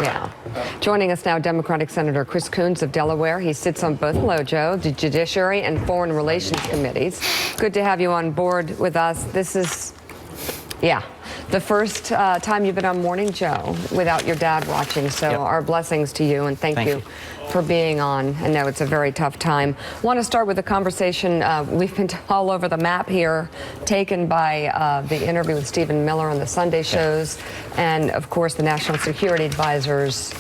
Yeah. Joining us now, Democratic Senator Chris Coons of Delaware. He sits on both, hello, Joe, the Judiciary and Foreign Relations Committees. Good to have you on board with us. This is, the first time you've been on Morning Joe without your dad watching. So our blessings to you, and thank you for being on. I know it's a very tough time. I want to start with a conversation. We've been all over the map here, taken by the interview with Stephen Miller on the Sunday shows, and of course the National Security Advisor's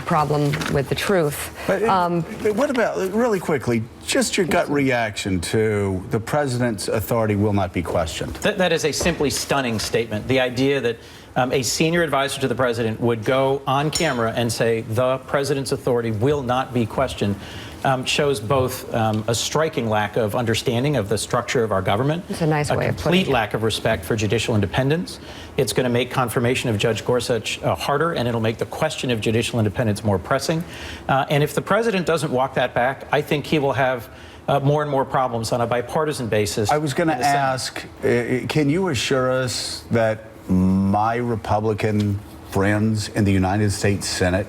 problem with the truth. But what about, really quickly, just your gut reaction to the president's authority will not be questioned? That is a simply stunning statement. The idea that a senior advisor to the president would go on camera and say the president's authority will not be questioned shows both a striking lack of understanding of the structure of our government. It's a nice way of putting it. A complete lack of respect for judicial independence. It's going to make confirmation of Judge Gorsuch harder, and it'll make the question of judicial independence more pressing. And if the president doesn't walk that back, I think he will have more and more problems on a bipartisan basis. I was going to ask, can you assure us that my Republican friends in the United States Senate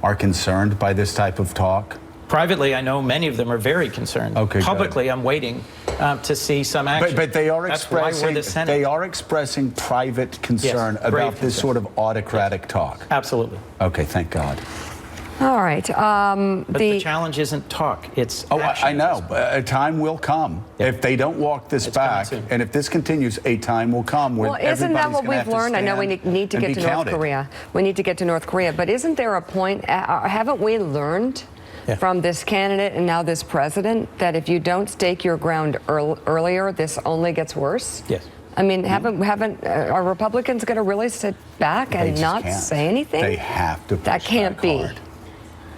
are concerned by this type of talk? Privately, I know many of them are very concerned. Okay, publicly, I'm waiting to see some action. But they are That's why we're the Senate. They are expressing private concern about this sort of autocratic talk. Absolutely. Okay, thank God. All right. But the challenge isn't talk, it's action. I know. A time will come. If they don't walk this back, and if this continues, a time will come where isn't that what we've learned? I know we need to get to North Korea. We need to get to North Korea. But isn't there a point, haven't we learned from this candidate and now this president that if you don't stake your ground earlier, this only gets worse? Yes. I mean, are Republicans going to really sit back and not say anything? They have to push that can't be. hard.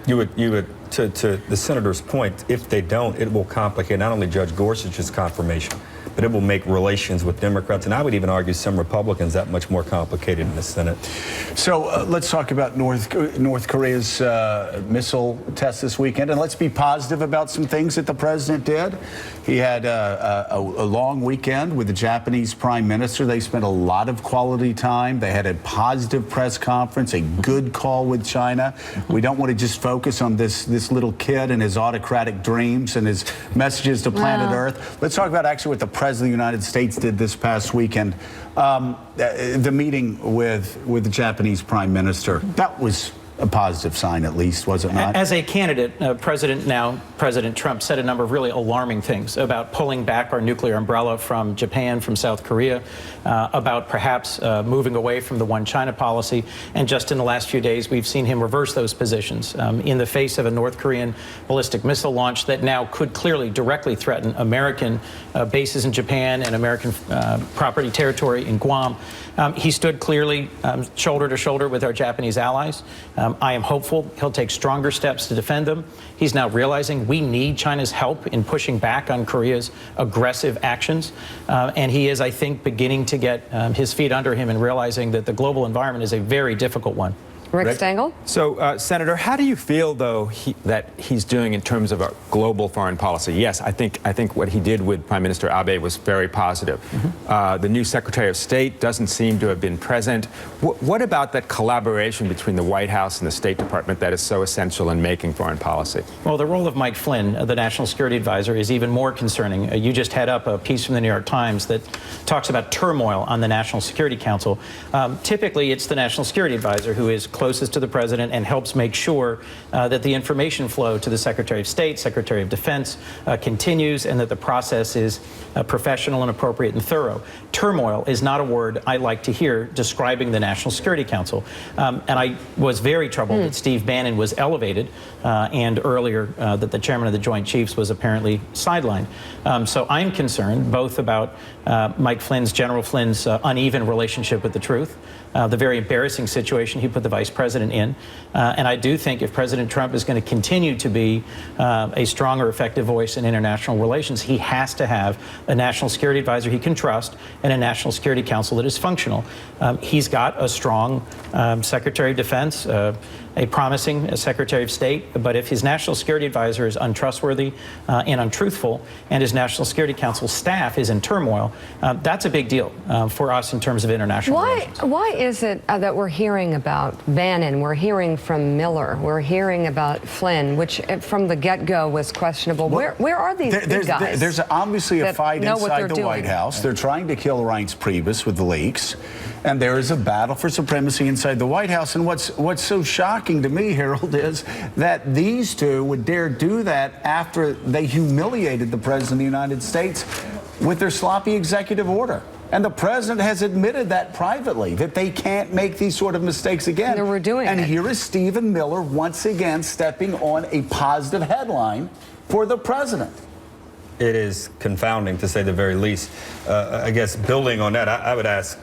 You would to the senator's point, if they don't, it will complicate not only Judge Gorsuch's confirmation, but it will make relations with Democrats, and I would even argue some Republicans, that much more complicated in the Senate. So let's talk about North Korea's missile test this weekend, and let's be positive about some things that the president did. He had a long weekend with the Japanese Prime Minister. They spent a lot of quality time. They had a positive press conference, a good call with China. We don't want to just focus on this little kid and his autocratic dreams and his messages to planet Earth. Let's talk about actually what the President of the United States did this past weekend. The meeting with the Japanese Prime Minister, that was a positive sign, at least, was it not? As a candidate, President Trump said a number of really alarming things about pulling back our nuclear umbrella from Japan, from South Korea, about perhaps moving away from the one China policy. And just in the last few days, we've seen him reverse those positions in the face of a North Korean ballistic missile launch that now could clearly directly threaten American bases in Japan and American property territory in Guam. He stood clearly shoulder to shoulder with our Japanese allies. I am hopeful he'll take stronger steps to defend them. He's now realizing we need China's help in pushing back on Korea's aggressive actions. And he is, I think, beginning to get his feet under him and realizing that the global environment is a very difficult one. Rick Stengel? So, Senator, how do you feel, though, that he's doing in terms of a global foreign policy? Yes, I think what he did with Prime Minister Abe was very positive. The new Secretary of State doesn't seem to have been present. What about that collaboration between the White House and the State Department that is so essential in making foreign policy? Well, the role of Mike Flynn, the National Security Advisor, is even more concerning. You just had up a piece from the New York Times that talks about turmoil on the National Security Council. Typically, it's the National Security Advisor who is closest to the president and helps make sure that the information flow to the Secretary of State, Secretary of Defense continues, and that the process is professional and appropriate and thorough. Turmoil is not a word I like to hear describing the National Security Council. And I was very troubled that Steve Bannon was elevated and earlier that the chairman of the Joint Chiefs was apparently sidelined. So I'm concerned both about Mike Flynn's, General Flynn's uneven relationship with the truth, the very embarrassing situation he put the vice president in. And I do think if President Trump is going to continue to be a stronger, effective voice in international relations, he has to have a national security advisor he can trust and a National Security Council that is functional. He's got a strong Secretary of Defense, a promising Secretary of State, but if his National Security Advisor is untrustworthy and untruthful, and his National Security Council staff is in turmoil, that's a big deal for us in terms of international relations. Why is it that we're hearing about Bannon, we're hearing from Miller, we're hearing about Flynn, which from the get-go was questionable? Where are these big guys? There's obviously a fight inside the White House. They're trying to kill Reince Priebus with the leaks. And there is a battle for supremacy inside the White House. And what's so shocking to me, Harold, is that these two would dare do that after they humiliated the President of the United States with their sloppy executive order. And the President has admitted that privately, that they can't make these sort of mistakes again. And we're doing it. And here is Stephen Miller once again stepping on a positive headline for the President. It is confounding, to say the very least. I guess building on that, I would ask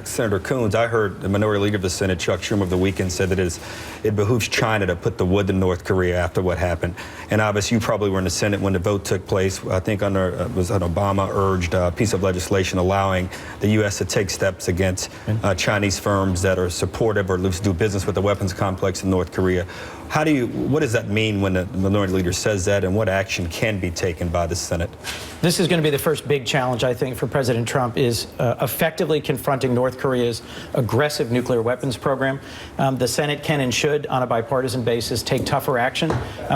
Senator Coons. I heard the Minority Leader of the Senate, Chuck Schumer, of the weekend said that it behooves China to put the wood to North Korea after what happened. And obviously, you probably were in the Senate when the vote took place. I think under was an Obama-urged piece of legislation allowing the U.S. to take steps against Chinese firms that are supportive or at least do business with the weapons complex in North Korea. What does that mean when the Minority Leader says that, and what action can be taken by the Senate? This is going to be the first big challenge, I think, for President Trump, is effectively confronting North Korea's aggressive nuclear weapons program. The Senate can and should, on a bipartisan basis, take tougher action.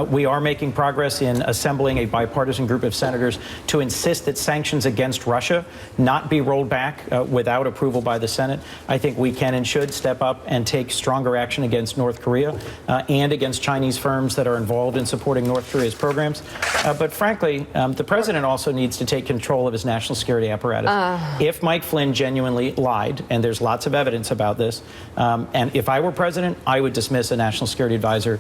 We are making progress in assembling a bipartisan group of senators to insist that sanctions against Russia not be rolled back without approval by the Senate. I think we can and should step up and take stronger action against North Korea and against Chinese firms that are involved in supporting North Korea's programs. But frankly, the President also needs to take control of his national security apparatus. If Mike Flynn genuinely lied, and there's lots of evidence about this, and if I were president, I would dismiss a national security advisor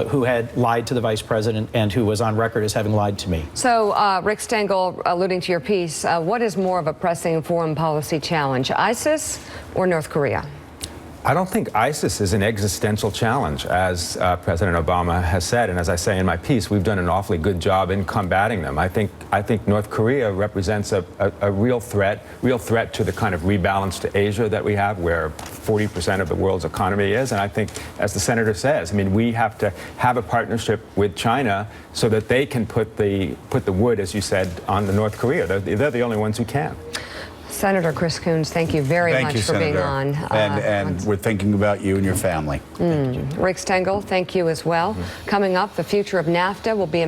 who had lied to the vice president and who was on record as having lied to me. So, Rick Stengel, alluding to your piece, what is more of a pressing foreign policy challenge, ISIS or North Korea? I don't think ISIS is an existential challenge, as President Obama has said, and as I say in my piece, we've done an awfully good job in combating them. I think North Korea represents a real threat to the kind of rebalance to Asia that we have, where 40% of the world's economy is. And I think, as the senator says, I mean, we have to have a partnership with China so that they can put the wood, as you said, on the North Korea. They're the only ones who can. Senator Chris Coons, thank you very much for being on. And we're thinking about you and your family. Rick Stengel, thank you as well. Coming up, the future of NAFTA will be